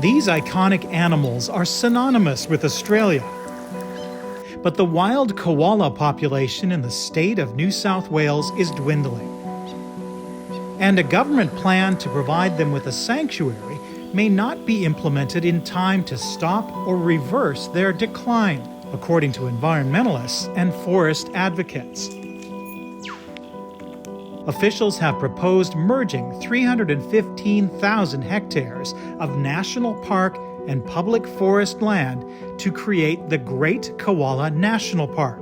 These iconic animals are synonymous with Australia. But the wild koala population in the state of New South Wales is dwindling. And a government plan to provide them with a sanctuary may not be implemented in time to stop or reverse their decline, according to environmentalists and forest advocates. Officials have proposed merging 315,000 hectares of national park and public forest land to create the Great Koala National Park.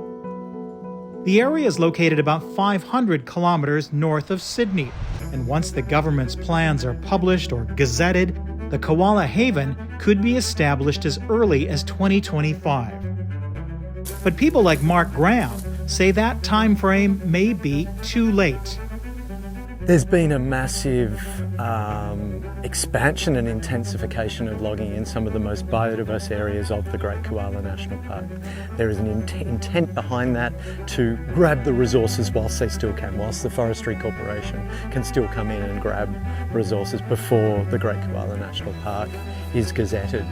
The area is located about 500 kilometers north of Sydney, and once the government's plans are published or gazetted, the Koala Haven could be established as early as 2025. But people like Mark Graham say that time frame may be too late. There's been a massive expansion and intensification of logging in some of the most biodiverse areas of the Great Koala National Park. There is an intent behind that to grab the resources whilst they still can, whilst the Forestry Corporation can still come in and grab resources before the Great Koala National Park is gazetted.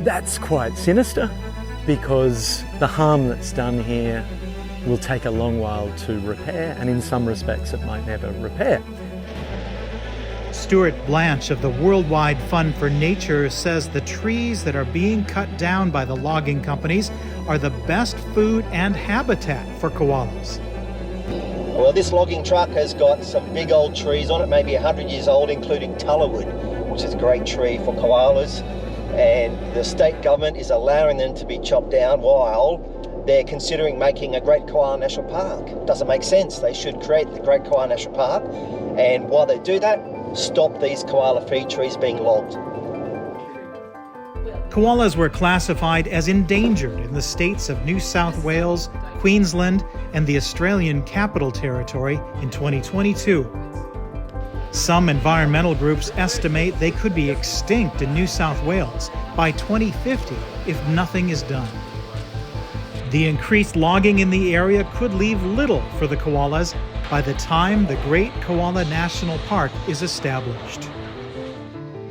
That's quite sinister because the harm that's done here will take a long while to repair, and in some respects it might never repair. Stuart Blanche of the Worldwide Fund for Nature says the trees that are being cut down by the logging companies are the best food and habitat for koalas. Well, this logging truck has got some big old trees on it, maybe 100 years old, including tallowood, which is a great tree for koalas. And the state government is allowing them to be chopped down while they're considering making a Great Koala National Park. Doesn't make sense. They should create the Great Koala National Park, and while they do that, stop these koala feed trees being logged. Koalas were classified as endangered in the states of New South Wales, Queensland, and the Australian Capital Territory in 2022. Some environmental groups estimate they could be extinct in New South Wales by 2050 if nothing is done. The increased logging in the area could leave little for the koalas by the time the Great Koala National Park is established.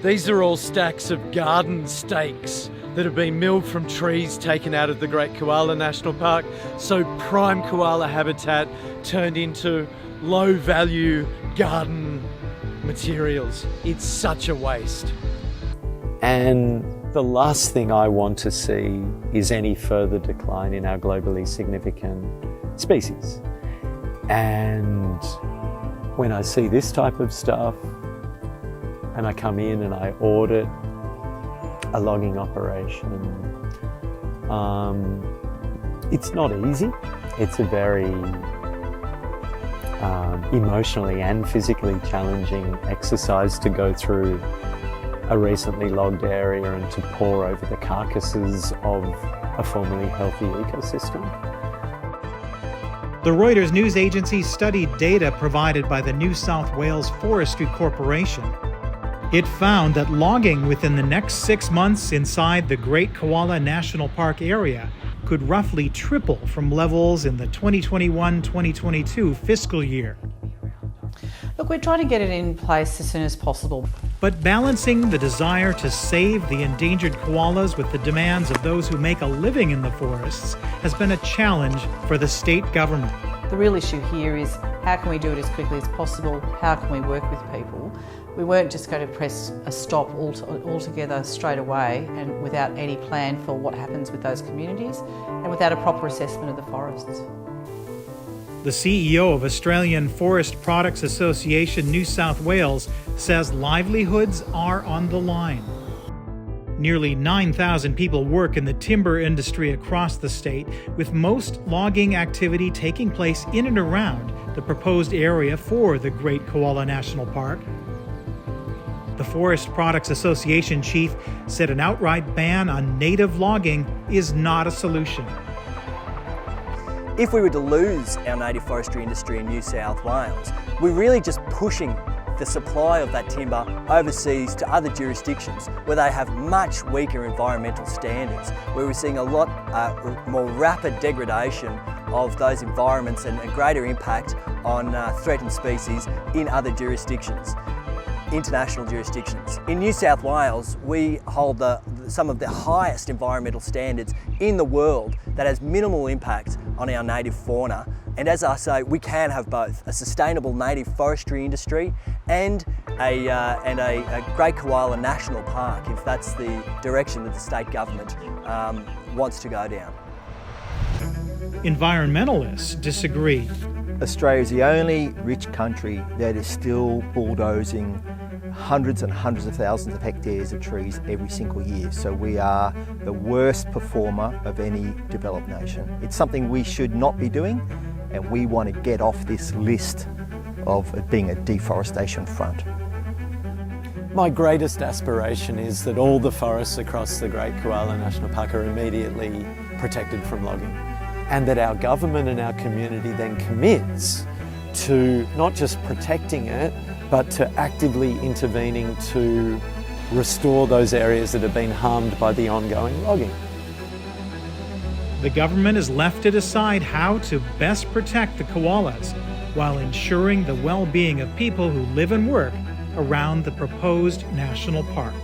These are all stacks of garden stakes that have been milled from trees taken out of the Great Koala National Park, so prime koala habitat turned into low-value garden materials. It's such a waste. And the last thing I want to see is any further decline in our globally significant species. And when I see this type of stuff, and I come in and I audit a logging operation, it's not easy. It's a very emotionally and physically challenging exercise to go through a recently logged area and to pore over the carcasses of a formerly healthy ecosystem. The Reuters news agency studied data provided by the New South Wales Forestry Corporation. It found that logging within the next 6 months inside the Great Koala National Park area could roughly triple from levels in the 2021-2022 fiscal year. Look, we're trying to get it in place as soon as possible. But balancing the desire to save the endangered koalas with the demands of those who make a living in the forests has been a challenge for the state government. The real issue here is how can we do it as quickly as possible? How can we work with people? We weren't just going to press a stop altogether straight away and without any plan for what happens with those communities and without a proper assessment of the forests. The CEO of Australian Forest Products Association New South Wales says livelihoods are on the line. Nearly 9,000 people work in the timber industry across the state, with most logging activity taking place in and around the proposed area for the Great Koala National Park. The Forest Products Association chief said an outright ban on native logging is not a solution. If we were to lose our native forestry industry in New South Wales, we're really just pushing the supply of that timber overseas to other jurisdictions where they have much weaker environmental standards, where we're seeing a lot more rapid degradation of those environments and a greater impact on threatened species in other jurisdictions. international jurisdictions. In New South Wales, we hold some of the highest environmental standards in the world that has minimal impact on our native fauna. And as I say, we can have both a sustainable native forestry industry and a Great Koala National Park, if that's the direction that the state government wants to go down. Environmentalists disagree. Australia is the only rich country that is still bulldozing hundreds and hundreds of thousands of hectares of trees every single year. So we are the worst performer of any developed nation. It's something we should not be doing, and we want to get off this list of it being a deforestation front. My greatest aspiration is that all the forests across the Great Koala National Park are immediately protected from logging, and that our government and our community then commits to not just protecting it, but to actively intervening to restore those areas that have been harmed by the ongoing logging. The government is left to decide how to best protect the koalas while ensuring the well-being of people who live and work around the proposed national park.